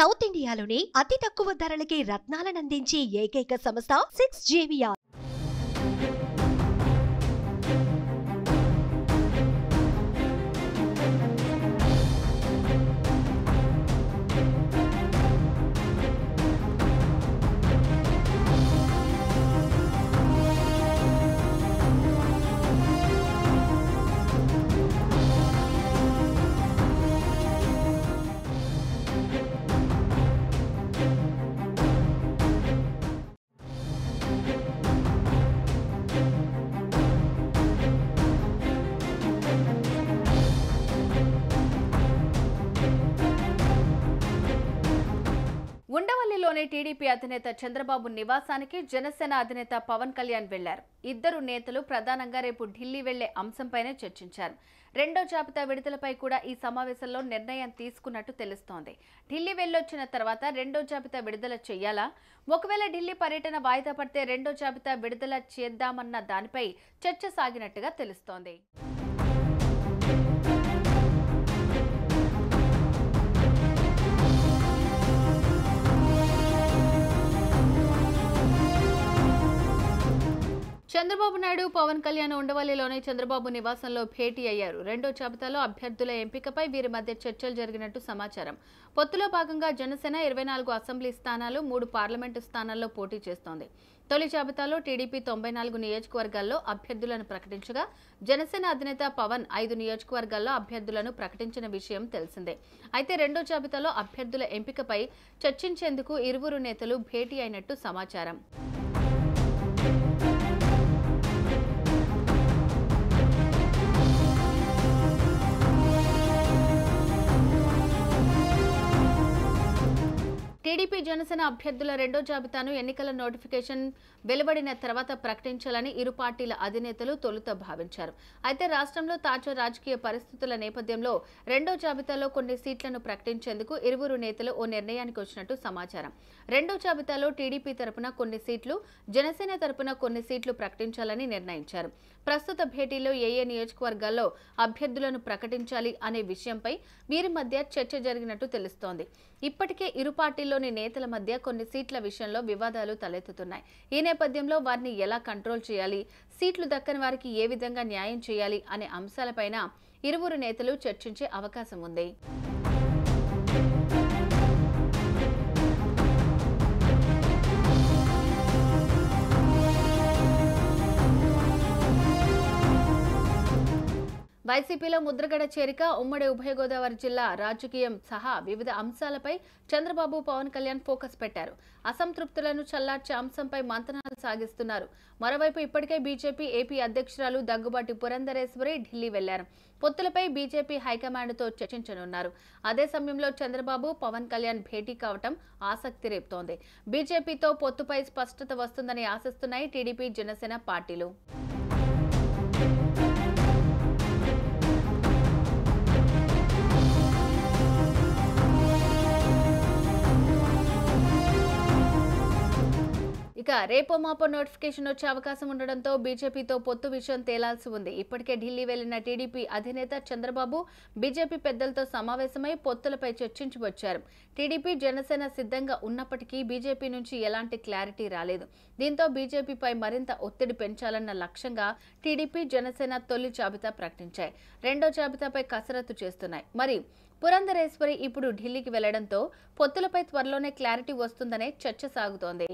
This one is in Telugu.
సౌత్ ఇండియాలోనే అతి తక్కువ ధరలకి రత్నాలనందించే ఏకైక సంస్థ 6JVR. ఉండవల్లిలోని టీడీపీ అధినేత చంద్రబాబు నివాసానికి జనసేన అధినేత పవన్ కళ్యాణ్ వెళ్లారు. ఇద్దరు నేతలు ప్రధానంగా రేపు ఢిల్లీ వెళ్లే అంశంపైనే చర్చించారు. రెండో జాబితా విడుదలపై కూడా ఈ సమావేశంలో నిర్ణయం తీసుకున్నట్టు తెలుస్తోంది. ఢిల్లీ వెళ్లొచ్చిన తర్వాత రెండో జాబితా విడుదల చేయాలా, ఒకవేళ ఢిల్లీ పర్యటన వాయిదా పడితే రెండో జాబితా విడుదల చేద్దామన్న దానిపై చర్చ సాగినట్టుగా తెలుస్తోంది. చంద్రబాబు నాయుడు పవన్ కళ్యాణ్ ఉండవల్లిలోని చంద్రబాబు నివాసంలో భేటీ అయ్యారు. రెండో జాబితాలో అభ్యర్థుల ఎంపికపై వీరి మధ్య చర్చలు జరిగినట్టు సమాచారం. పొత్తులో భాగంగా జనసేన 24 అసెంబ్లీ స్థానాలు, 3 పార్లమెంటు స్థానాల్లో పోటీ చేస్తోంది. తొలి జాబితాలో టీడీపీ 94 నియోజకవర్గాల్లో అభ్యర్థులను ప్రకటించగా, జనసేన అధినేత పవన్ 5 నియోజకవర్గాల్లో అభ్యర్థులను ప్రకటించిన విషయం తెలిసిందే. అయితే రెండో జాబితాలో అభ్యర్థుల ఎంపికపై చర్చించేందుకు ఇరువురు నేతలు భేటీ అయినట్టు సమాచారం. టీడీపీ జనసేన అభ్యర్థుల రెండో జాబితాను ఎన్నికల నోటిఫికేషన్ వెలువడిన తర్వాత ప్రకటించాలని ఇరు పార్టీల అధినేతలు తొలుత భావించారు. అయితే రాష్ట్రంలో తాజా రాజకీయ పరిస్థితుల నేపథ్యంలో రెండో జాబితాలో కొన్ని సీట్లను ప్రకటించేందుకు ఇరువురు నేతలు ఓ నిర్ణయానికి వచ్చినట్టు సమాచారం. రెండో జాబితాలో టీడీపీ తరపున కొన్ని సీట్లు, జనసేన తరపున కొన్ని సీట్లు ప్రకటించాలని నిర్ణయించారు. ప్రస్తుత భేటీలో ఏ నియోజకవర్గాల్లో అభ్యర్థులను ప్రకటించాలి అనే విషయంపై వీరి మధ్య చర్చ జరిగినట్టు తెలుస్తోంది. ఇప్పటికే ఇరు పార్టీల్లోని నేతల మధ్య కొన్ని సీట్ల విషయంలో వివాదాలు తలెత్తుతున్నాయి. ఈ నేపథ్యంలో వారిని ఎలా కంట్రోల్ చేయాలి, సీట్లు దక్కని వారికి ఏ విధంగా న్యాయం చేయాలి అనే అంశాలపైన ఇరువురు నేతలు చర్చించే అవకాశం ఉంది. వైసీపీలో ముద్రగడ చేరిక, ఉమ్మడి ఉభయ గోదావరి జిల్లా రాజకీయం సహా వివిధ అంశాలపై చంద్రబాబు పవన్ కళ్యాణ్ ఫోకస్ పెట్టారు. అసంతృప్తులను చల్లార్చే అంశంపై మంతనాలు సాగిస్తున్నారు. మరోవైపు ఇప్పటికే బీజేపీ ఏపీ అధ్యక్షురాలు దగ్గుబాటి పురంధరేశ్వరి ఢిల్లీ వెళ్లారు. పొత్తులపై బీజేపీ హైకమాండ్తో చర్చించనున్నారు. అదే సమయంలో చంద్రబాబు పవన్ కళ్యాణ్ భేటీ కావటం ఆసక్తి రేపుతోంది. బీజేపీతో పొత్తుపై స్పష్టత వస్తుందని ఆశిస్తున్నాయి టీడీపీ జనసేన పార్టీలు. ఇక రేపో మాపో నోటిఫికేషన్ వచ్చే అవకాశం ఉండడంతో బీజేపీతో పొత్తు విషయం తేలాల్సి ఉంది. ఇప్పటికే ఢిల్లీ వెళ్లిన టీడీపీ అధినేత చంద్రబాబు బీజేపీ పెద్దలతో సమావేశమై పొత్తులపై చర్చించి వచ్చారు. టీడీపీ జనసేన సిద్ధంగా ఉన్నప్పటికీ బీజేపీ నుంచి ఎలాంటి క్లారిటీ రాలేదు. దీంతో బీజేపీపై మరింత ఒత్తిడి పెంచాలన్న లక్ష్యంగా టీడీపీ జనసేన తొలి జాబితా ప్రకటించాయి. రెండో జాబితాపై కసరత్తు చేస్తున్నాయి. మరి పురంధరేశ్వరి ఇప్పుడు ఢిల్లీకి వెళ్లడంతో పొత్తులపై త్వరలోనే క్లారిటీ వస్తుందనే చర్చ సాగుతోంది.